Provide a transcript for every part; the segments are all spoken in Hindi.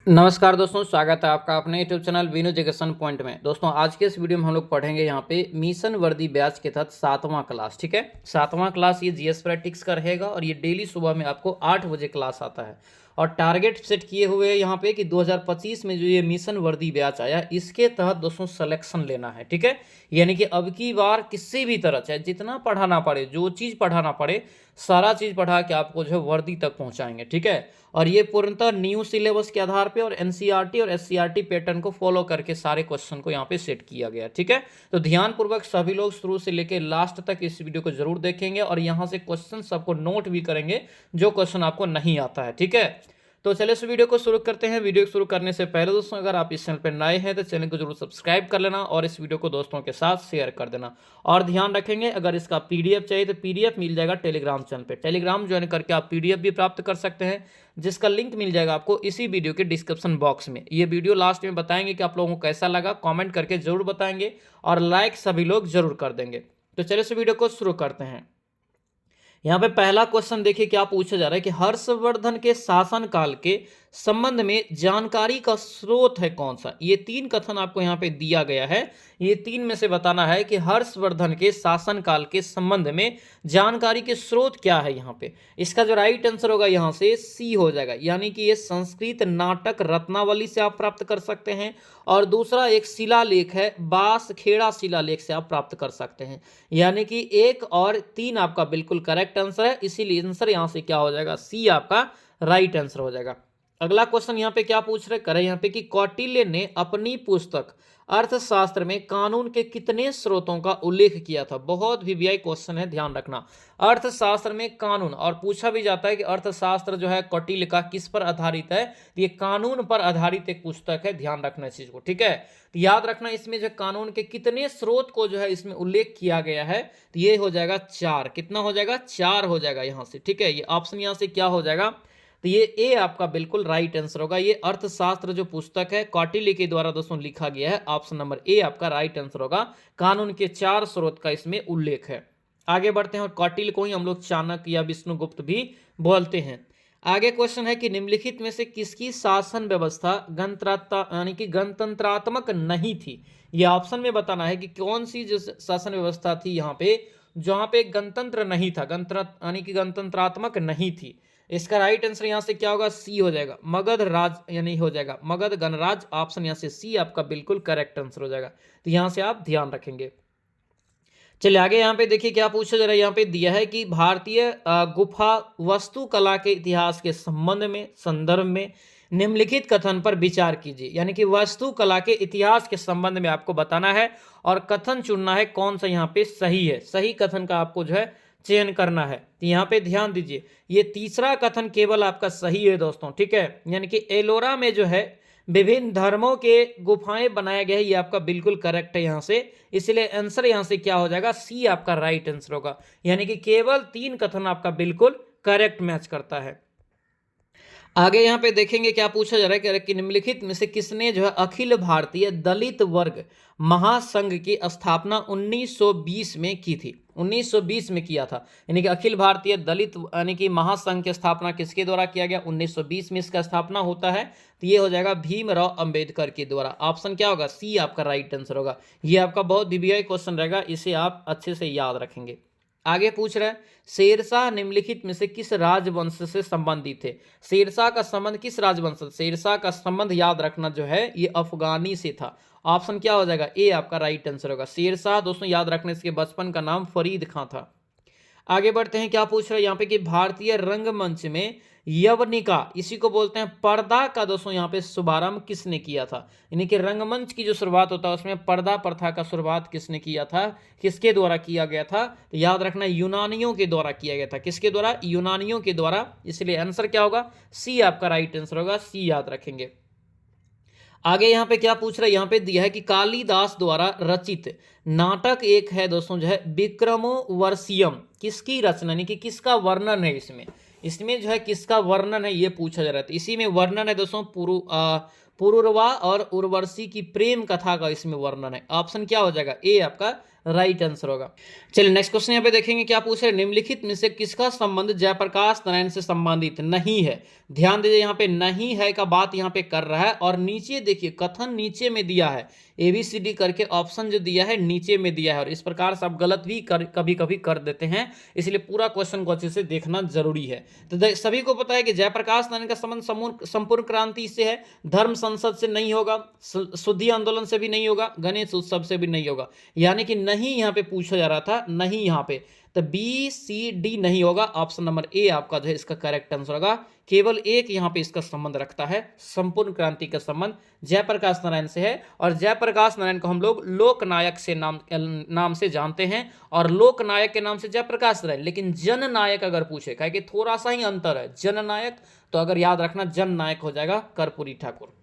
नमस्कार दोस्तों, स्वागत है आपका अपने YouTube channel Veenu education point में। दोस्तों आज के इस वीडियो में हम लोग पढ़ेंगे यहाँ पे मिशन वर्दी बैच के तहत 7वां क्लास। ठीक है, 7वां क्लास ये जीएस प्रैक्टिस का रहेगा और ये डेली सुबह में आपको 8 बजे क्लास आता है। और टारगेट सेट किए हुए हैं यहाँ पे कि 2025 में जो ये मिशन वर्दी बैच आया इसके तहत दोस्तों सिलेक्शन लेना है। ठीक है, यानी कि अब की बार किसी भी तरह चाहे जितना पढ़ाना पड़े, जो चीज़ पढ़ाना पड़े, सारा चीज़ पढ़ा के आपको जो है वर्दी तक पहुँचाएंगे। ठीक है, और ये पूर्णतः न्यू सिलेबस के आधार पे और एनसीईआरटी और एससीईआरटी पैटर्न को फॉलो करके सारे क्वेश्चन को यहाँ पे सेट किया गया। ठीक है, तो ध्यानपूर्वक सभी लोग शुरू से लेकर लास्ट तक इस वीडियो को जरूर देखेंगे और यहाँ से क्वेश्चन सबको नोट भी करेंगे जो क्वेश्चन आपको नहीं आता है। ठीक है, तो चलिए इस वीडियो को शुरू करते हैं। वीडियो शुरू करने से पहले दोस्तों अगर आप इस चैनल पर नए हैं तो चैनल को जरूर सब्सक्राइब कर लेना और इस वीडियो को दोस्तों के साथ शेयर कर देना। और ध्यान रखेंगे अगर इसका पीडीएफ चाहिए तो पीडीएफ मिल जाएगा टेलीग्राम चैनल पे। टेलीग्राम ज्वाइन करके आप पीडीएफ भी प्राप्त कर सकते हैं, जिसका लिंक मिल जाएगा आपको इसी वीडियो के डिस्क्रिप्शन बॉक्स में। ये वीडियो लास्ट में बताएंगे कि आप लोगों को कैसा लगा, कमेंट करके जरूर बताएंगे और लाइक सभी लोग जरूर कर देंगे। तो चलिए इस वीडियो को शुरू करते हैं। यहाँ पे पहला क्वेश्चन देखिए क्या पूछा जा रहा है कि हर्षवर्धन के शासनकाल के संबंध में जानकारी का स्रोत है कौन सा। ये 3 कथन आपको यहाँ पे दिया गया है, ये 3 में से बताना है कि हर्षवर्धन के शासनकाल के संबंध में जानकारी के स्रोत क्या है। यहाँ पे इसका जो राइट आंसर होगा यहाँ से सी हो जाएगा, यानी कि ये संस्कृत नाटक रत्नावली से आप प्राप्त कर सकते हैं और दूसरा एक शिलालेख है बासखेड़ा शिलालेख से आप प्राप्त कर सकते हैं। यानी कि 1 और 3 आपका बिल्कुल करेक्ट आंसर है, इसीलिए आंसर यहाँ से क्या हो जाएगा, सी आपका राइट आंसर हो जाएगा। अगला क्वेश्चन यहाँ पे क्या पूछ रहे करें यहाँ पे कि कौटिल्य ने अपनी पुस्तक अर्थशास्त्र में कानून के कितने स्रोतों का उल्लेख किया था। बहुत वीवीआई क्वेश्चन है, ध्यान रखना। अर्थशास्त्र में कानून, और पूछा भी जाता है कि अर्थशास्त्र जो है कौटिल्य का किस पर आधारित है, तो ये कानून पर आधारित एक पुस्तक है, ध्यान रखना इस चीज को। ठीक है, तो याद रखना इसमें जो कानून के कितने स्रोत को जो है इसमें उल्लेख किया गया है, तो ये हो जाएगा 4। कितना हो जाएगा, 4 हो जाएगा यहाँ से। ठीक है, ये ऑप्शन यहाँ से क्या हो जाएगा, तो ये ए आपका बिल्कुल राइट आंसर होगा। ये अर्थशास्त्र जो पुस्तक है कौटिल्य के द्वारा दोस्तों लिखा गया है, ऑप्शन नंबर ए आपका राइट आंसर होगा। कानून के 4 स्रोत का इसमें उल्लेख है। आगे बढ़ते हैं और कौटिल्य को ही हम लोग चाणक्य या विष्णुगुप्त भी बोलते हैं। आगे क्वेश्चन है कि निम्नलिखित में से किसकी शासन व्यवस्था गणतंत्रात्मक नहीं थी। यह ऑप्शन में बताना है कि कौन सी जो शासन व्यवस्था थी यहाँ पे जहां पे गणतंत्र नहीं था, गणतंत्रात्मक नहीं थी। इसका राइट आंसर यहां से क्या होगा, सी हो जाएगा, मगध राज यानी हो जाएगा मगध गणराज। ऑप्शन यहां से सी आपका बिल्कुल करेक्ट आंसर हो जाएगा, तो यहां से आप ध्यान रखेंगे। चलिए आगे यहाँ पे देखिए क्या पूछा जा रहा है। यहाँ पे दिया है कि भारतीय गुफा वास्तुकला के इतिहास के संदर्भ में निम्नलिखित कथन पर विचार कीजिए। यानी कि वास्तुकला के इतिहास के संबंध में आपको बताना है और कथन चुनना है कौन सा यहाँ पे सही है। सही कथन का आपको जो है चयन करना है, तो यहाँ पे ध्यान दीजिए। ये तीसरा कथन केवल आपका सही है दोस्तों। ठीक है, यानी कि एलोरा में जो है विभिन्न धर्मों के गुफाएं बनाया गया है, ये आपका बिल्कुल करेक्ट है यहाँ से। इसलिए आंसर यहाँ से क्या हो जाएगा, सी आपका राइट आंसर होगा। यानी कि केवल 3 कथन आपका बिल्कुल करेक्ट मैच करता है। आगे यहाँ पे देखेंगे क्या पूछा जा रहा है कि निम्नलिखित में से किसने जो है अखिल भारतीय दलित वर्ग महासंघ की स्थापना 1920 में की थी। 1920 में किया था, यानी कि अखिल भारतीय दलित यानी कि महासंघ की स्थापना किसके द्वारा किया गया, 1920 में इसका स्थापना होता है। तो ये हो जाएगा भीमराव अंबेडकर के द्वारा। ऑप्शन क्या होगा, सी आपका राइट आंसर होगा। ये आपका बहुत वीवीआई क्वेश्चन रहेगा, इसे आप अच्छे से याद रखेंगे। आगे पूछ रहा है शेरशाह निम्नलिखित में से किस राजवंश से संबंधित थे। शेरशाह का संबंध किस राजवंश से, शेरशाह का संबंध याद रखना जो है ये अफगानी से था। ऑप्शन क्या हो जाएगा, ए आपका राइट आंसर होगा। शेरशाह दोस्तों याद रखने, इसके बचपन का नाम फरीद खां था। आगे बढ़ते हैं क्या पूछ रहे हैं यहाँ पे कि भारतीय रंगमंच में यवनिका, इसी को बोलते हैं पर्दा का दोस्तों यहाँ पे शुभारंभ किसने किया था। यानी कि रंगमंच की जो शुरुआत होता है उसमें पर्दा प्रथा का शुरुआत किसने किया था, किसके द्वारा किया गया था, तो याद रखना यूनानियों के द्वारा किया गया था। किसके द्वारा, यूनानियों के द्वारा। इसलिए आंसर क्या होगा, सी आपका राइट आंसर होगा, सी याद रखेंगे। आगे यहाँ पे क्या पूछ रहा है, यहाँ पे दिया है कि कालिदास द्वारा रचित नाटक एक है दोस्तों जो है विक्रमोर्वशीयम, किसकी रचना यानी कि किसका वर्णन है इसमें जो है किसका वर्णन है ये पूछा जा रहा था। इसी में वर्णन है दोस्तों पुरुरवा और उर्वशी की प्रेम कथा का इसमें वर्णन है। ऑप्शन क्या हो जाएगा, ए आपका राइट आंसर होगा। चलिए नेक्स्ट क्वेश्चन यहाँ पे देखेंगे, क्या पूछ रहे हैं, निम्नलिखित में से किसका संबंध जयप्रकाश नारायण से संबंधित नहीं है। ध्यान दीजिए यहाँ पे नहीं है का बात यहाँ पे कर रहा है, और नीचे देखिए कथन नीचे में दिया है, ABCD करके ऑप्शन जो दिया है नीचे में दिया है, और इस प्रकार से आप गलत भी कभी कभी कर देते हैं, इसलिए पूरा क्वेश्चन को अच्छे से देखना जरूरी है। तो सभी को पता है कि जयप्रकाश नारायण का संबंध संपूर्ण क्रांति से है, धर्म संसद से नहीं होगा, शुद्धि आंदोलन से भी नहीं होगा, गणेश उत्सव से भी नहीं होगा, यानी कि नहीं यहाँ पे पूछा जा रहा था, नहीं यहाँ पे, तो BCD नहीं होगा, ऑप्शन नंबर ए आपका जो है इसका करेक्ट आंसर होगा। केवल एक यहाँ पे इसका संबंध रखता है, संपूर्ण क्रांति का संबंध जयप्रकाश नारायण से है, और जयप्रकाश नारायण को हम लोग लोकनायक से नाम से जानते हैं, और लोकनायक के नाम से जयप्रकाश नारायण, लेकिन जननायक अगर पूछे, कहे कि थोड़ा सा ही अंतर है, जननायक तो अगर याद रखना जननायक हो जाएगा कर्पूरी ठाकुर।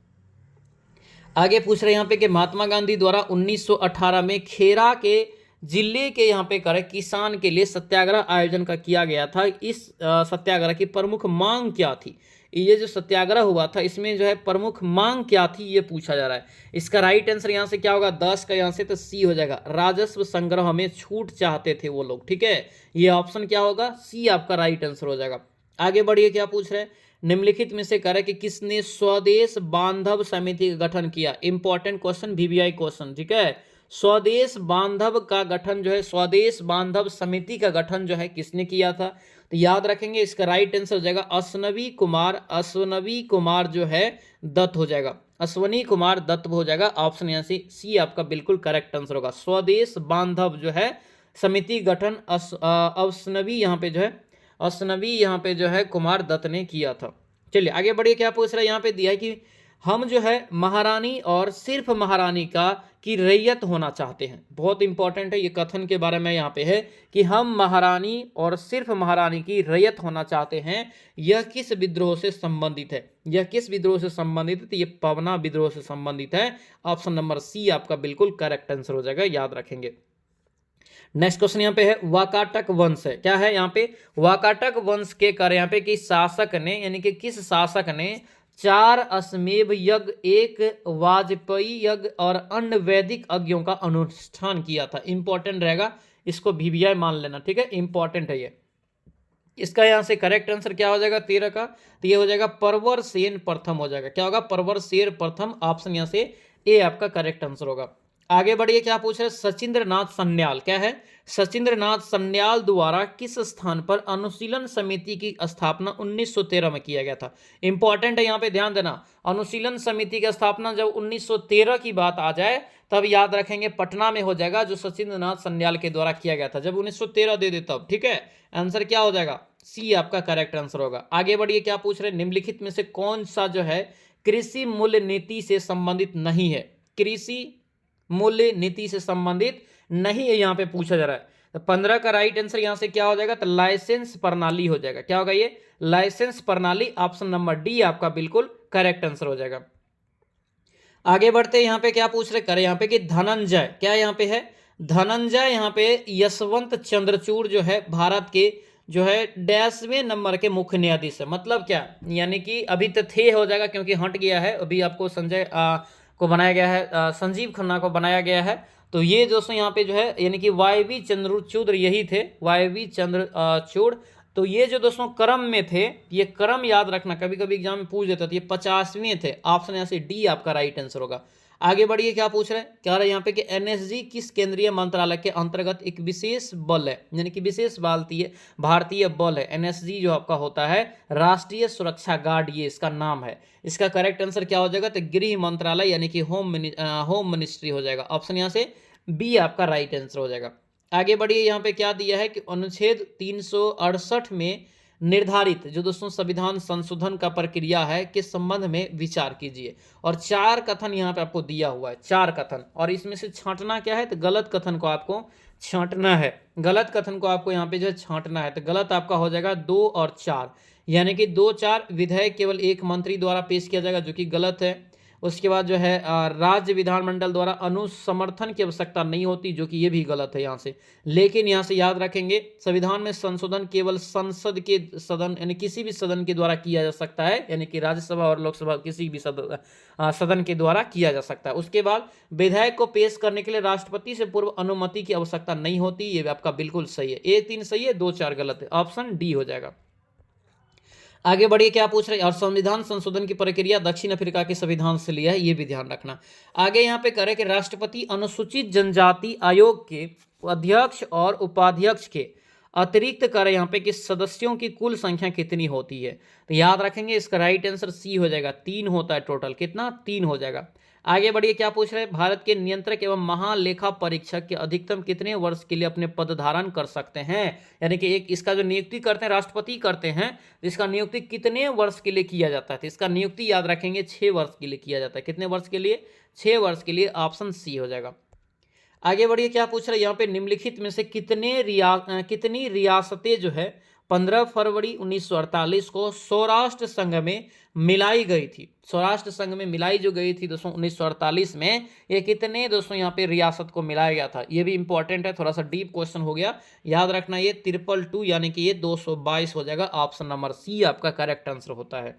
आगे पूछ रहे हैं यहाँ पे कि महात्मा गांधी द्वारा 1918 में खेरा के जिले के यहाँ पे करे किसान के लिए सत्याग्रह आयोजन का किया गया था, इस सत्याग्रह की प्रमुख मांग क्या थी। ये जो सत्याग्रह हुआ था इसमें जो है प्रमुख मांग क्या थी ये पूछा जा रहा है। इसका राइट आंसर यहाँ से क्या होगा, 10 का यहाँ से तो सी हो जाएगा, राजस्व संग्रह में छूट चाहते थे वो लोग, ठीक है, ये ऑप्शन क्या होगा, सी आपका राइट आंसर हो जाएगा। आगे बढ़िए, क्या पूछ रहे हैं, निम्नलिखित में से करें कि किसने स्वदेश बांधव समिति का गठन किया। इंपॉर्टेंट क्वेश्चन, VVI क्वेश्चन, ठीक है, स्वदेश बांधव का गठन जो है, स्वदेश बांधव समिति का गठन जो है किसने किया था, तो याद रखेंगे इसका राइट आंसर हो जाएगा अश्वनी कुमार, अश्वनी कुमार जो है दत्त हो जाएगा, अश्वनी कुमार दत्त हो जाएगा, ऑप्शन यहाँ से सी आपका बिल्कुल करेक्ट आंसर होगा। स्वदेश बांधव जो है समिति गठन अश्वनी यहाँ पे जो है, अश्वनी यहाँ पे जो है कुमार दत्त ने किया था। चलिए आगे बढ़िए, क्या पूछ रहा है, यहाँ पे दिया है कि हम जो है महारानी और सिर्फ महारानी का की रैयत होना चाहते हैं। बहुत इंपॉर्टेंट है ये कथन के बारे में यहाँ पे है कि हम महारानी और सिर्फ महारानी की रैयत होना चाहते हैं, यह किस विद्रोह से संबंधित है, यह किस विद्रोह से संबंधित है, तो ये पवना विद्रोह से संबंधित है, ऑप्शन नंबर सी आपका बिल्कुल करेक्ट आंसर हो जाएगा, याद रखेंगे। नेक्स्ट क्वेश्चन यहाँ पे है वाकाटक वंश है, क्या है यहाँ पे, वाकाटक वंश के कार्य यहाँ पे कि शासक ने, यानी कि किस शासक ने 4 अश्वमेध यज्ञ, 1 वाजपेयी यज्ञ और अन्य वैदिक यज्ञों का अनुष्ठान किया था। इंपॉर्टेंट रहेगा, इसको VVI मान लेना, ठीक है, इंपॉर्टेंट है ये। इसका यहाँ से करेक्ट आंसर क्या हो जाएगा 13 का, तो ये हो जाएगा परवरसेन प्रथम हो जाएगा, क्या होगा, परवरसेन प्रथम, ऑप्शन यहाँ से ए आपका करेक्ट आंसर होगा। आगे बढ़िए, क्या पूछ रहे हैं, सचिंद्रनाथ सन्याल, क्या है, सचिंद्रनाथ सन्याल द्वारा किस स्थान पर अनुशीलन समिति की स्थापना 1913 में किया गया था। इंपॉर्टेंट है यहाँ पे ध्यान देना, अनुशीलन समिति की स्थापना जब 1913 की बात आ जाए तब याद रखेंगे पटना में हो जाएगा, जो सचिंद्रनाथ सन्याल के द्वारा किया गया था, जब 1913 दे दे तब, ठीक है, आंसर क्या हो जाएगा, सी आपका करेक्ट आंसर होगा। आगे बढ़िए, क्या पूछ रहे हैं, निम्नलिखित में से कौन सा जो है कृषि मूल्य नीति से संबंधित नहीं है, कृषि मूल्य नीति से संबंधित नहीं है यहाँ पे पूछा जा रहा है, तो 15 का राइट आंसर यहाँ से क्या हो जाएगा, तो लाइसेंस प्रणाली हो जाएगा, क्या होगा ये, लाइसेंस प्रणाली, ऑप्शन नंबर डी आपका बिल्कुल करेक्ट आंसर हो जाएगा। आगे बढ़ते हैं, यहाँ पे क्या पूछ रहे करें, यहाँ पे कि धनंजय, क्या यहाँ पे है, धनंजय यहाँ पे यशवंत चंद्रचूड़ जो है भारत के जो है 10वें नंबर के मुख्य न्यायाधीश है। मतलब क्या, यानी कि अभी तो थे हो जाएगा क्योंकि हट गया है, अभी आपको संजय को बनाया गया है, संजीव खन्ना को बनाया गया है, तो ये दोस्तों यहाँ पे जो है यानी कि YV चंद्रचूड़ यही थे, YV चंद्रचूड़, तो ये जो दोस्तों क्रम में थे, ये क्रम याद रखना, कभी कभी एग्जाम में पूछ देता था, ये 50वें थे, ऑप्शन यहाँ से डी आपका राइट आंसर होगा। आगे बढ़िए, क्या पूछ रहे हैं, कह रहे हैं यहाँ पे कि NSG किस केंद्रीय मंत्रालय के अंतर्गत एक विशेष बल है, यानी कि विशेष भारतीय बल है। NSG जो आपका होता है राष्ट्रीय सुरक्षा गार्ड, ये इसका नाम है। इसका करेक्ट आंसर क्या हो जाएगा, तो गृह मंत्रालय यानी कि होम मिनिस्ट्री हो जाएगा, ऑप्शन यहाँ से बी आपका राइट आंसर हो जाएगा। आगे बढ़िए, यहाँ पे क्या दिया है कि अनुच्छेद 368 में निर्धारित जो दोस्तों संविधान संशोधन का प्रक्रिया है के संबंध में विचार कीजिए, और 4 कथन यहाँ पे आपको दिया हुआ है, 4 कथन, और इसमें से छांटना क्या है, तो गलत कथन को आपको छांटना है, गलत कथन को आपको यहाँ पे जो है छांटना है, तो गलत आपका हो जाएगा 2 और 4, यानी कि 2, 4 विधेयक केवल एक मंत्री द्वारा पेश किया जाएगा, जो कि गलत है। उसके बाद जो है राज्य विधानमंडल द्वारा अनुसमर्थन की आवश्यकता नहीं होती, जो कि ये भी गलत है यहाँ से। लेकिन यहाँ से याद रखेंगे संविधान में संशोधन केवल संसद के सदन यानी किसी भी सदन के द्वारा किया जा सकता है, यानी कि राज्यसभा और लोकसभा किसी भी सदन के द्वारा किया जा सकता है। उसके बाद विधेयक को पेश करने के लिए राष्ट्रपति से पूर्व अनुमति की आवश्यकता नहीं होती, ये आपका बिल्कुल सही है। 1-3 सही है, 2-4 गलत है, ऑप्शन डी हो जाएगा। आगे बढ़िए, क्या पूछ रहे हैं, और संविधान संशोधन की प्रक्रिया दक्षिण अफ्रीका के संविधान से लिया है, ये भी ध्यान रखना। आगे यहाँ पे करें कि राष्ट्रपति अनुसूचित जनजाति आयोग के अध्यक्ष और उपाध्यक्ष के अतिरिक्त करें यहाँ पे कि सदस्यों की कुल संख्या कितनी होती है। तो याद रखेंगे इसका राइट आंसर सी हो जाएगा, 3 होता है टोटल, कितना 3 हो जाएगा। आगे बढ़िए, क्या पूछ रहे हैं, भारत के नियंत्रक एवं महालेखा परीक्षक के अधिकतम कितने वर्ष के लिए अपने पद धारण कर सकते हैं, यानी कि एक इसका जो नियुक्ति करते हैं राष्ट्रपति करते हैं, इसका नियुक्ति कितने वर्ष के लिए किया जाता है। तो इसका नियुक्ति याद रखेंगे 6 वर्ष के लिए किया जाता है। कितने वर्ष के लिए, 6 वर्ष के लिए, ऑप्शन सी हो जाएगा। आगे बढ़िए, क्या पूछ रहे हैं, यहाँ पे निम्नलिखित में से कितनी रियासतें जो है 15 फरवरी 1948 को सौराष्ट्र संघ में मिलाई गई थी। सौराष्ट्र संघ में मिलाई जो गई थी दोस्तों 1948 में, ये कितने दोस्तों यहाँ पे रियासत को मिलाया गया था, ये भी इंपॉर्टेंट है, थोड़ा सा डीप क्वेश्चन हो गया, याद रखना ये 222 यानी कि ये 222 हो जाएगा, ऑप्शन नंबर सी आपका करेक्ट आंसर होता है।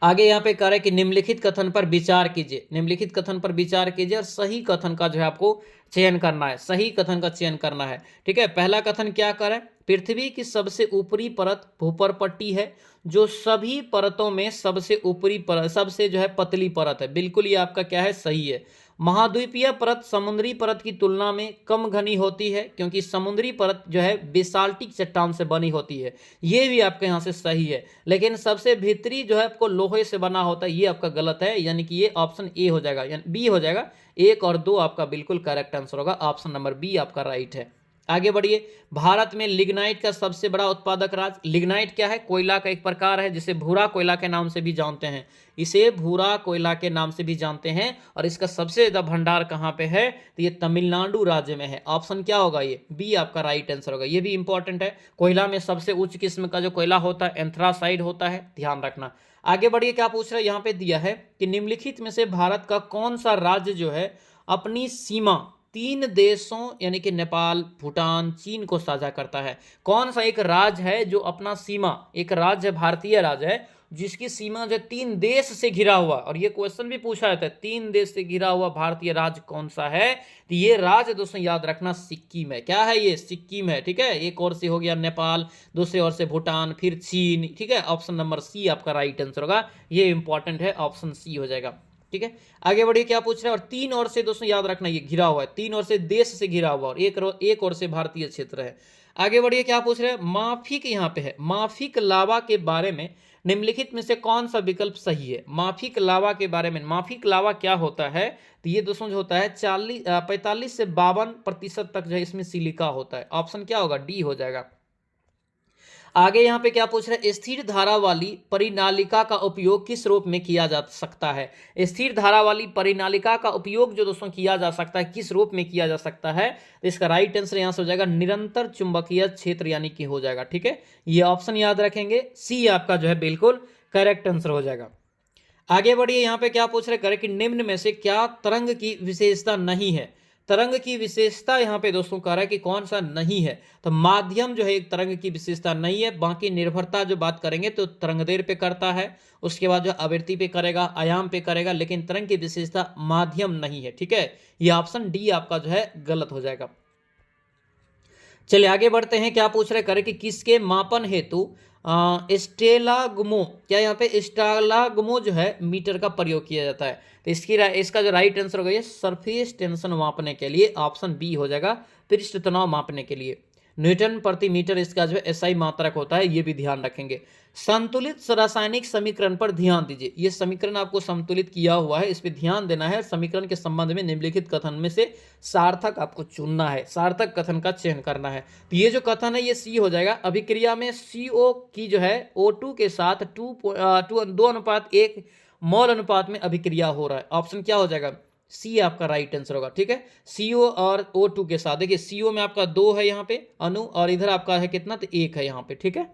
आगे यहाँ पे कह रहा है कि निम्नलिखित कथन पर विचार कीजिए, निम्नलिखित कथन पर विचार कीजिए और सही कथन का जो है आपको चयन करना है, सही कथन का चयन करना है। ठीक है, पहला कथन क्या कर रहा है, पृथ्वी की सबसे ऊपरी परत भूपर पट्टी है, जो सभी परतों में सबसे ऊपरी परत, सबसे जो है पतली परत है, बिल्कुल ये आपका क्या है, सही है। महाद्वीपीय परत समुद्री परत की तुलना में कम घनी होती है, क्योंकि समुद्री परत जो है बेसाल्टिक चट्टान से बनी होती है, ये भी आपके यहाँ से सही है। लेकिन सबसे भीतरी जो है आपको लोहे से बना होता है, ये आपका गलत है, यानी कि ये ऑप्शन ए हो जाएगा, यानी बी हो जाएगा। 1 और 2 आपका बिल्कुल करेक्ट आंसर होगा, ऑप्शन नंबर बी आपका राइट है। आगे बढ़िए, भारत में लिग्नाइट का सबसे बड़ा उत्पादक राज्य, लिग्नाइट क्या है, कोयला का एक प्रकार है जिसे भूरा कोयला के नाम से भी जानते हैं, इसे भूरा कोयला के नाम से भी जानते हैं, और इसका सबसे ज्यादा भंडार कहाँ पे है, तो ये तमिलनाडु राज्य में है। ऑप्शन क्या होगा, ये बी आपका राइट आंसर होगा, ये भी इंपॉर्टेंट है। कोयला में सबसे उच्च किस्म का जो कोयला होता है एंथ्रासाइड होता है, ध्यान रखना। आगे बढ़िए, क्या पूछ रहे हैं, यहाँ पे दिया है कि निम्नलिखित में से भारत का कौन सा राज्य जो है अपनी सीमा 3 देशों यानी कि नेपाल, भूटान, चीन को साझा करता है। कौन सा एक राज्य है जो अपना सीमा, एक राज्य भारतीय राज्य है जिसकी सीमा जो 3 देश से घिरा हुआ, और ये क्वेश्चन भी पूछा जाता है 3 देश से घिरा हुआ भारतीय राज्य कौन सा है, तो ये राज्य दोस्तों याद रखना सिक्किम है। क्या है ये, सिक्किम है। ठीक है, एक और से हो गया नेपाल, दूसरे ओर से भूटान, फिर चीन। ठीक है, ऑप्शन नंबर सी आपका राइट आंसर होगा, ये इंपॉर्टेंट है, ऑप्शन सी हो जाएगा। ठीक है, आगे बढ़िए, क्या पूछ रहे हैं, और 3 ओर से दोस्तों याद रखना ये घिरा हुआ है, 3 ओर से देश से घिरा हुआ, और एक ओर से भारतीय क्षेत्र है। आगे बढ़िए, क्या पूछ रहे हैं, माफिक यहाँ पे है, माफिक लावा के बारे में निम्नलिखित में से कौन सा विकल्प सही है। माफिक लावा के बारे में, माफिक लावा क्या होता है, तो ये दोस्तों जो होता है 45 से 52% तक जो है इसमें सिलिका होता है। ऑप्शन क्या होगा, डी हो जाएगा। आगे यहाँ पे क्या पूछ रहे हैं, स्थिर धारा वाली परिनालिका का उपयोग किस रूप में किया जा सकता है। स्थिर धारा वाली परिनालिका का उपयोग जो दोस्तों किया जा सकता है, किस रूप में किया जा सकता है, तो इसका राइट आंसर यहाँ से हो जाएगा निरंतर चुंबकीय क्षेत्र, यानी कि हो जाएगा। ठीक है, ये ऑप्शन याद रखेंगे, सी आपका जो है बिल्कुल करेक्ट आंसर हो जाएगा। आगे बढ़िए, यहाँ पे क्या पूछ रहे हैं कि निम्न में से क्या तरंग की विशेषता नहीं है। तरंग की विशेषता यहाँ पे दोस्तों कह रहा है कि कौन सा नहीं है, तो माध्यम जो है एक तरंग की विशेषता नहीं है। बाकी निर्भरता जो बात करेंगे तो तरंगदैर्घ्य पे करता है, उसके बाद जो आवृत्ति पे करेगा, आयाम पे करेगा, लेकिन तरंग की विशेषता माध्यम नहीं है। ठीक है, ये ऑप्शन डी आपका जो है गलत हो जाएगा। चलिए आगे बढ़ते हैं, क्या पूछ रहे करें कि किसके मापन हेतु स्टेलाग्मो, क्या यहाँ पे स्टेलाग्मो जो है मीटर का प्रयोग किया जाता है, तो इसका जो राइट आंसर होगा ये सरफेस टेंशन मापने के लिए, ऑप्शन बी हो जाएगा, पृष्ठ तनाव मापने के लिए। न्यूटन प्रति मीटर इसका जो है एसआई मात्रक होता है, ये भी ध्यान रखेंगे। संतुलित रासायनिक समीकरण पर ध्यान दीजिए, ये समीकरण आपको संतुलित किया हुआ है, इस पर ध्यान देना है। समीकरण के संबंध में निम्नलिखित कथन में से सार्थक आपको चुनना है, सार्थक कथन का चयन करना है। तो ये जो कथन है ये सी हो जाएगा। अभिक्रिया में CO की जो है O2 के साथ 2:1 मोल अनुपात में अभिक्रिया हो रहा है। ऑप्शन क्या हो जाएगा, सी आपका राइट आंसर होगा। ठीक है, CO और O2 के साथ, देखिए CO में आपका 2 है यहाँ पे अणु, और इधर आपका है कितना, तो 1 है यहाँ पे। ठीक है,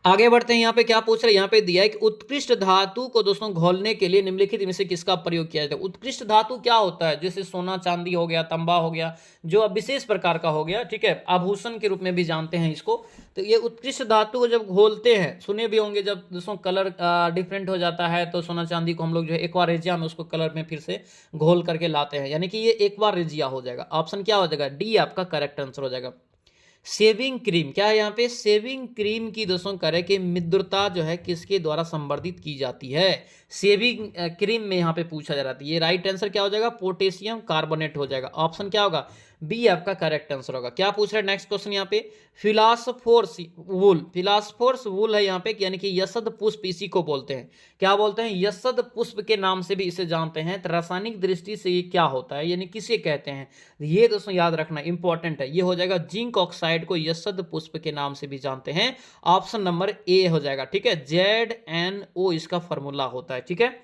आगे बढ़ते हैं, यहाँ पे क्या पूछ रहे हैं, यहाँ पे दिया है कि उत्कृष्ट धातु को दोस्तों घोलने के लिए निम्नलिखित में से किसका प्रयोग किया जाता है। उत्कृष्ट धातु क्या होता है, जैसे सोना चांदी हो गया, तांबा हो गया, जो अब विशेष प्रकार का हो गया, ठीक है, आभूषण के रूप में भी जानते हैं इसको। तो ये उत्कृष्ट धातु को जब घोलते हैं, सुने भी होंगे, जब दोस्तों कलर डिफरेंट हो जाता है तो सोना चांदी को हम लोग जो है एक्वारेजिया में उसको कलर में फिर से घोल करके लाते हैं, यानी कि ये एक्वारेजिया हो जाएगा। ऑप्शन क्या हो जाएगा, डी आपका करेक्ट आंसर हो जाएगा। शेविंग क्रीम क्या है, यहाँ पे शेविंग क्रीम की दोस्तों करें कि मृदुता जो है किसके द्वारा संवर्धित की जाती है। शेविंग क्रीम में यहाँ पे पूछा जा रहा था, ये राइट आंसर क्या हो जाएगा, पोटेशियम कार्बोनेट हो जाएगा। ऑप्शन क्या होगा, बी आपका करेक्ट आंसर होगा। क्या पूछ रहे हैं नेक्स्ट क्वेश्चन यहाँ पे, फिलासफोर्स वूल, फिलासफोर्स वूल है यहाँ पे, यानी कि यशद पुष्प इसी को बोलते हैं, क्या बोलते हैं, यशद पुष्प के नाम से भी इसे जानते हैं। तो रासायनिक दृष्टि से ये क्या होता है, यानी किसे कहते हैं, ये दोस्तों याद रखना इंपॉर्टेंट है। ये हो जाएगा जिंक ऑक्साइड को यशद पुष्प के नाम से भी जानते हैं। ऑप्शन नंबर ए हो जाएगा, ठीक है, ZnO इसका फॉर्मूला होता है, ठीक है।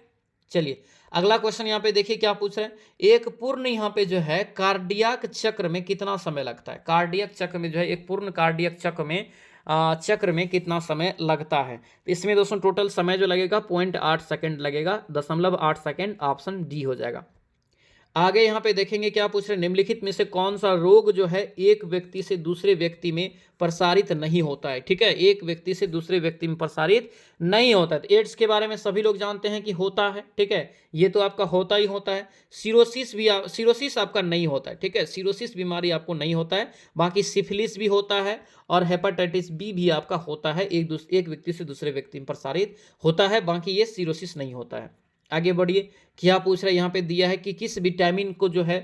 चलिए अगला क्वेश्चन यहाँ पे देखिए क्या पूछ रहे हैं, एक पूर्ण यहाँ पे जो है कार्डियक चक्र में कितना समय लगता है। कार्डियक चक्र में जो है एक पूर्ण कार्डियक चक्र में कितना समय लगता है। तो इसमें दोस्तों टोटल समय जो लगेगा 0.8 सेकंड लगेगा, 0.8 सेकंड, ऑप्शन डी हो जाएगा। आगे यहाँ पे देखेंगे क्या पूछ रहे हैं, निम्नलिखित में से कौन सा रोग जो है एक व्यक्ति से दूसरे व्यक्ति में प्रसारित नहीं होता है, ठीक है, एक व्यक्ति से दूसरे व्यक्ति में प्रसारित नहीं होता है। तो एड्स के बारे में सभी लोग जानते हैं कि होता है, ठीक है, ये तो आपका होता ही होता है। सिरोसिस आपका नहीं होता है, ठीक है, सिरोसिस बीमारी आपको नहीं होता है। बाकी सिफिलिस भी होता है और हेपेटाइटिस बी भी आपका होता है, एक व्यक्ति से दूसरे व्यक्ति में प्रसारित होता है, बाकी ये सिरोसिस नहीं होता है। आगे बढ़िए, क्या पूछ रहा है, यहाँ पे दिया है कि किस विटामिन को जो है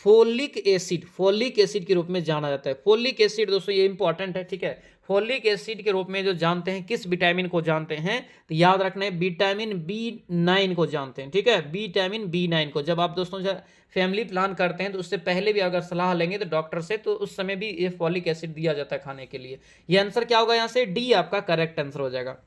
फोलिक एसिड के रूप में जाना जाता है। फोलिक एसिड दोस्तों ये इंपॉर्टेंट है, ठीक है, फोलिक एसिड के रूप में जो जानते हैं, किस विटामिन को जानते हैं, तो याद रखना है विटामिन B9 को जानते हैं, ठीक है, विटामिन B9 को। जब आप दोस्तों जब फैमिली प्लान करते हैं तो उससे पहले भी अगर सलाह लेंगे तो डॉक्टर से, तो उस समय भी ये फोलिक एसिड दिया जाता है खाने के लिए। ये आंसर क्या होगा, यहाँ से डी आपका करेक्ट आंसर हो जाएगा।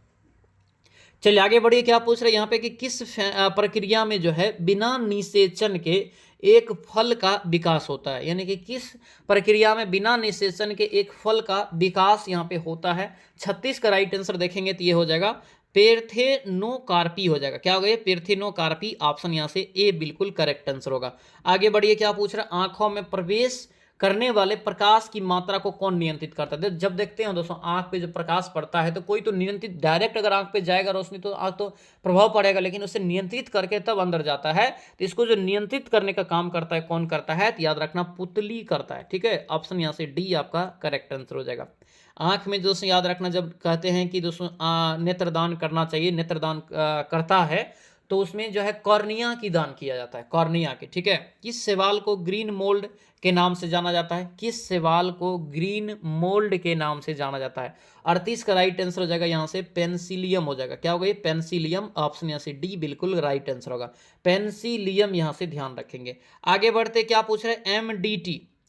चलिए आगे बढ़िए, क्या पूछ रहे हैं यहाँ पे कि किस प्रक्रिया में जो है बिना निषेचन के एक फल का विकास होता है, यानी कि किस प्रक्रिया में बिना निषेचन के एक फल का विकास यहाँ पे होता है। 36 का राइट आंसर देखेंगे तो ये हो जाएगा पेर्थेनोकार्पी हो जाएगा। क्या हो गया, पेर्थेनोकार्पी, ऑप्शन यहाँ से ए बिल्कुल करेक्ट आंसर होगा। आगे बढ़िए, क्या पूछ रहा है, आंखों में प्रवेश करने वाले प्रकाश की मात्रा को कौन नियंत्रित करता है। जब देखते हैं दोस्तों आंख पे जब प्रकाश पड़ता है तो कोई तो नियंत्रित, डायरेक्ट अगर आंख पे जाएगा रोशनी तो आंख तो प्रभाव पड़ेगा, लेकिन उसे नियंत्रित करके तब अंदर जाता है। तो इसको जो नियंत्रित करने का काम करता है कौन करता है, तो याद रखना पुतली करता है, ठीक है, ऑप्शन यहाँ से डी आपका करेक्ट आंसर हो जाएगा। आंख में दोस्तों याद रखना, जब कहते हैं कि दोस्तों नेत्रदान करना चाहिए, नेत्रदान करता है तो उसमें जो है कॉर्निया की दान किया जाता है, कॉर्निया की, ठीक है। किस शैवाल को ग्रीन मोल्ड के नाम से जाना जाता है, किस शैवाल को ग्रीन मोल्ड के नाम से जाना जाता है। 38 का राइट आंसर हो जाएगा यहाँ से पेंसिलियम हो जाएगा। क्या हो गया, पेंसिलियम, ऑप्शन यहाँ से डी बिल्कुल राइट आंसर होगा, पेंसिलियम यहाँ से ध्यान रखेंगे। आगे बढ़ते, क्या पूछ रहे हैं,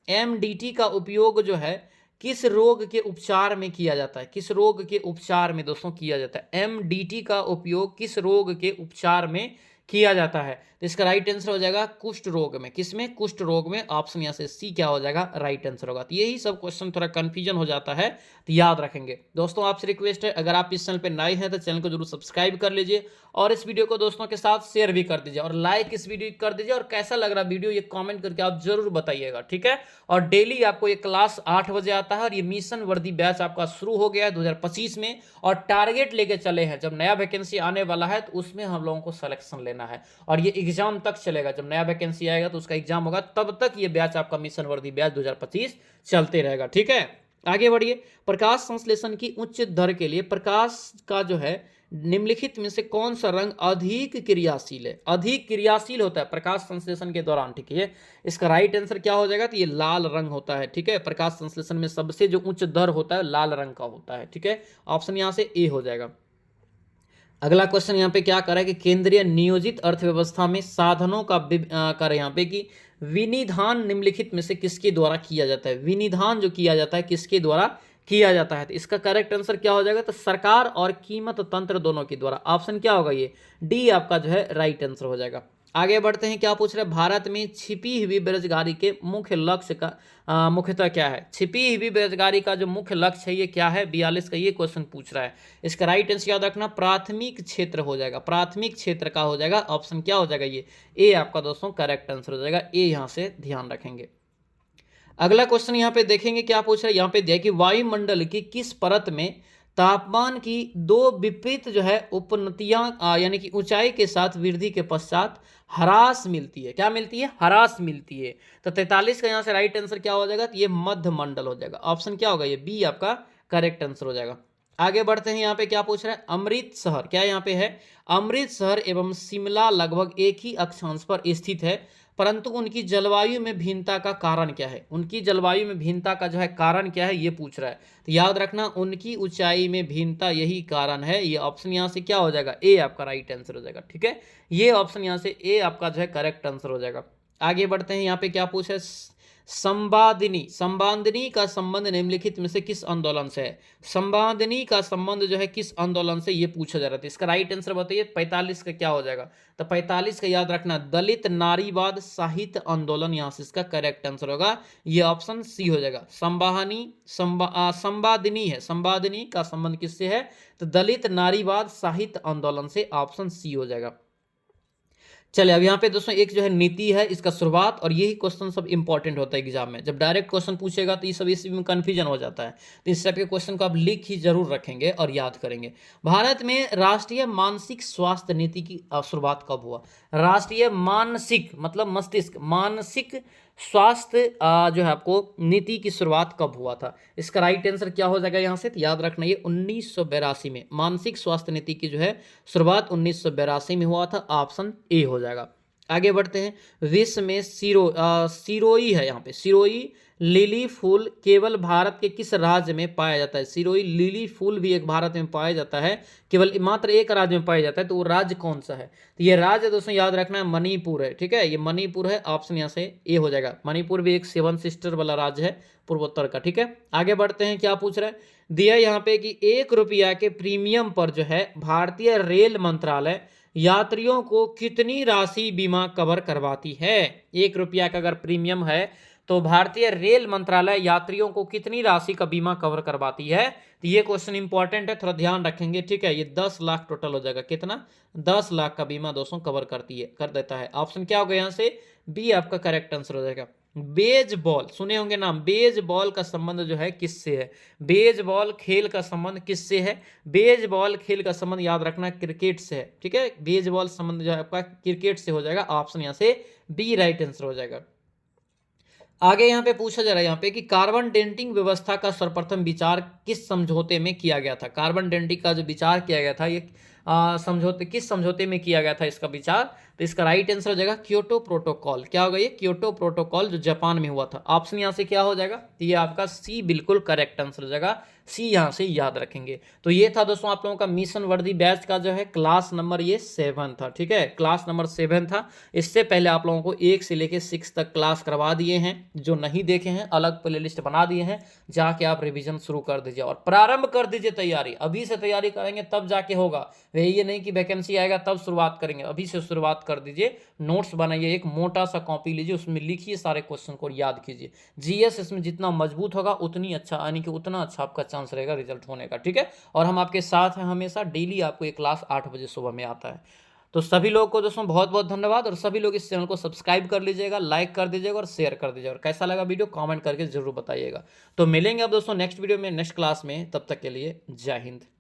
एमडीटी का उपयोग जो है किस रोग के उपचार में किया जाता है, किस रोग के उपचार में दोस्तों किया जाता है। एमडीटी का उपयोग किस रोग के उपचार में किया जाता है, तो इसका राइट आंसर हो जाएगा कुष्ठ रोग में। किसमें, कुष्ठ रोग में, ऑप्शन यहाँ से सी क्या हो जाएगा, राइट आंसर होगा। तो यही सब क्वेश्चन थोड़ा कंफ्यूजन हो जाता है, तो याद रखेंगे। दोस्तों आपसे रिक्वेस्ट है, अगर आप इस चैनल पर नए हैं तो चैनल को जरूर सब्सक्राइब कर लीजिए और इस वीडियो को दोस्तों के साथ शेयर भी कर दीजिए और लाइक इस वीडियो कर दीजिए। और कैसा लग रहा वीडियो ये कमेंट करके आप जरूर बताइएगा, ठीक है। और डेली आपको ये क्लास 8 बजे आता है और ये मिशन वर्दी बैच आपका शुरू हो गया है 2025 में, और टारगेट लेके चले हैं, जब नया वैकेंसी आने वाला है तो उसमें हम लोगों को सिलेक्शन लेना है और ये एग्जाम तक चलेगा। जब नया वैकेंसी आएगा तो उसका एग्जाम होगा, तब तक ये बैच आपका मिशन वर्दी बैच 2025 चलते रहेगा, ठीक है। आगे बढ़िए, प्रकाश संश्लेषण की उच्च दर के लिए प्रकाश का जो है निम्नलिखित में से कौन सा रंग अधिक क्रियाशील है, अधिक क्रियाशील होता है प्रकाश संश्लेषण के दौरान, ठीक है। इसका राइट आंसर क्या हो जाएगा, तो ये लाल रंग होता है, ठीक है। प्रकाश संश्लेषण में सबसे जो उच्च दर होता है लाल रंग का होता है, ठीक है, ऑप्शन यहां से ए हो जाएगा। अगला क्वेश्चन यहाँ पे क्या कर रहा है कि केंद्रीय नियोजित अर्थव्यवस्था में साधनों का कर यहाँ पे कि विनिधान निम्नलिखित में से किसके द्वारा किया जाता है। विनिधान जो किया जाता है किसके द्वारा किया जाता है, तो इसका करेक्ट आंसर क्या हो जाएगा, तो सरकार और कीमत तंत्र दोनों के द्वारा। ऑप्शन क्या होगा, ये डी आपका जो है राइट आंसर हो जाएगा। आगे बढ़ते हैं, क्या पूछ रहे हैं, भारत में छिपी हुई बेरोजगारी के मुख्य लक्ष्य का मुख्यतः क्या है। छिपी हुई बेरोजगारी का जो मुख्य लक्ष्य है ये क्या है, 42 का ये क्वेश्चन पूछ रहा है। इसका राइट आंसर याद रखना प्राथमिक क्षेत्र हो जाएगा, प्राथमिक क्षेत्र का हो जाएगा, ऑप्शन क्या हो जाएगा, ये ए आपका दोस्तों करेक्ट आंसर हो जाएगा, ए यहां से ध्यान रखेंगे। अगला क्वेश्चन यहाँ पे देखेंगे, क्या पूछ रहा है, यहाँ पे दिया कि वायुमंडल की किस परत में तापमान की दो विपरीत जो है उपनतियां यानी कि ऊंचाई के साथ वृद्धि के पश्चात ह्रास मिलती है, क्या मिलती है, ह्रास मिलती है। तो 43 का यहाँ से राइट आंसर क्या हो जाएगा, तो ये मध्य मंडल हो जाएगा, ऑप्शन क्या होगा, ये बी आपका करेक्ट आंसर हो जाएगा। आगे बढ़ते हैं, यहाँ पे क्या पूछ रहा है, अमृतसर, क्या यहाँ पे है, अमृतसर एवं शिमला लगभग एक ही अक्षांश पर स्थित है, परंतु उनकी जलवायु में भिन्नता का कारण क्या है, उनकी जलवायु में भिन्नता का जो है कारण क्या है ये पूछ रहा है। तो याद रखना उनकी ऊंचाई में भिन्नता यही कारण है, ये ऑप्शन यहाँ से क्या हो जाएगा, ए आपका राइट आंसर हो जाएगा। ठीक है, ये ऑप्शन यहाँ से ए आपका जो है करेक्ट आंसर हो जाएगा। आगे बढ़ते हैं, यहाँ पे क्या पूछा है, संवादिनी, संवादिनी का संबंध निम्नलिखित में से किस आंदोलन से है, संवादिनी का संबंध जो है किस आंदोलन से ये पूछा जा रहा था। इसका राइट आंसर बताइए, 45 का क्या हो जाएगा, तो 45 का याद रखना दलित नारीवाद साहित्य आंदोलन, यहां से इसका करेक्ट आंसर होगा, ये ऑप्शन सी हो जाएगा। संवादिनी है, संवादिनी का संबंध किससे है, तो दलित नारीवाद साहित्य आंदोलन से, ऑप्शन सी हो जाएगा। चलिए अब यहाँ पे दोस्तों एक जो है नीति है इसका शुरुआत, और यही क्वेश्चन सब इंपॉर्टेंट होता है एग्जाम में, जब डायरेक्ट क्वेश्चन पूछेगा तो ये सब इसी में कंफ्यूजन हो जाता है, तो इस टाइप के क्वेश्चन को आप लिख ही जरूर रखेंगे और याद करेंगे। भारत में राष्ट्रीय मानसिक स्वास्थ्य नीति की शुरुआत कब हुआ, राष्ट्रीय मानसिक मतलब मस्तिष्क, मानसिक स्वास्थ्य जो है आपको नीति की शुरुआत कब हुआ था। इसका राइट आंसर क्या हो जाएगा यहाँ से, तो याद रखना ये 1982 में मानसिक स्वास्थ्य नीति की जो है शुरुआत 1982 में हुआ था, ऑप्शन ए हो जाएगा। आगे बढ़ते हैं, विश्व में सिरोई है, यहाँ पे सिरोई लिली फूल केवल भारत के किस राज्य में पाया जाता है, सिरोई लिली फूल भी एक भारत में पाया जाता है, केवल मात्र एक राज्य में पाया जाता है, तो वो राज्य कौन सा है, तो ये राज्य दोस्तों याद रखना है मणिपुर है। ठीक है, ये मणिपुर है, ऑप्शन यहाँ से ए हो जाएगा। मणिपुर भी एक 7 सिस्टर वाला राज्य है पूर्वोत्तर का। ठीक है, आगे बढ़ते हैं, क्या पूछ रहा है, दिया यहाँ पे कि 1 रुपया के प्रीमियम पर जो है भारतीय रेल मंत्रालय यात्रियों को कितनी राशि बीमा कवर करवाती है। 1 रुपया का अगर प्रीमियम है तो भारतीय रेल मंत्रालय यात्रियों को कितनी राशि का बीमा कवर करवाती है, तो ये क्वेश्चन इंपॉर्टेंट है, थोड़ा ध्यान रखेंगे। ठीक है, ये 10 लाख टोटल हो जाएगा, कितना, 10 लाख का बीमा दोस्तों कवर करती है, कर देता है। ऑप्शन क्या होगा यहाँ से, बी आपका करेक्ट आंसर हो जाएगा। बेसबॉल सुने होंगे नाम, बेसबॉल का संबंध जो है किससे है, बेसबॉल खेल का संबंध किससे है, बेसबॉल खेल का संबंध याद रखना क्रिकेट से है। ठीक है, बेसबॉल संबंध जो है आपका क्रिकेट से हो जाएगा, ऑप्शन यहाँ से बी राइट आंसर हो जाएगा। आगे यहाँ पे पूछा जा रहा है यहाँ पे कि कार्बन डेटिंग व्यवस्था का सर्वप्रथम विचार किस समझौते में किया गया था। कार्बन डेटिंग का जो विचार किया गया था ये समझौते, किस समझौते में किया गया था इसका विचार, तो इसका राइट आंसर हो जाएगा क्योटो प्रोटोकॉल। क्या होगा ये, क्योटो प्रोटोकॉल जो जापान में हुआ था। ऑप्शन यहाँ से क्या हो जाएगा, तो ये आपका सी बिल्कुल करेक्ट आंसर हो जाएगा, सी यहाँ से याद रखेंगे। तो ये था दोस्तों आप लोगों का मिशन वर्दी बैच का जो है क्लास नंबर ये 7 था। ठीक है, क्लास नंबर 7 था। इससे पहले आप लोगों को 1 से लेकर 6 तक क्लास करवा दिए हैं, जो नहीं देखे हैं अलग प्लेलिस्ट बना दिए हैं, जाके आप रिवीजन शुरू कर दीजिए और प्रारंभ कर दीजिए तैयारी। अभी से तैयारी करेंगे तब जाके होगा, ये नहीं कि वैकेंसी आएगा तब शुरुआत करेंगे, अभी से शुरुआत कर दीजिए। नोट्स बनाइए, एक मोटा सा कॉपी लीजिए, उसमें लिखिए सारे क्वेश्चन को, याद कीजिए। जीएस इसमें जितना मजबूत होगा उतनी अच्छा, यानी कि उतना अच्छा आपका चांस रहेगा रिजल्ट होने का। ठीक है, और हम आपके साथ हैं हमेशा, डेली आपको एक क्लास 8 बजे सुबह में आता है। तो सभी लोग को दोस्तों बहुत बहुत धन्यवाद, और सभी लोग इस चैनल को सब्सक्राइब कर लीजिएगा, लाइक कर दीजिएगा और शेयर कर दीजिएगा, और कैसा लगा वीडियो कमेंट करके जरूर बताइएगा। तो मिलेंगे अब दोस्तों नेक्स्ट वीडियो में, नेक्स्ट क्लास में, तब तक के लिए जय हिंद।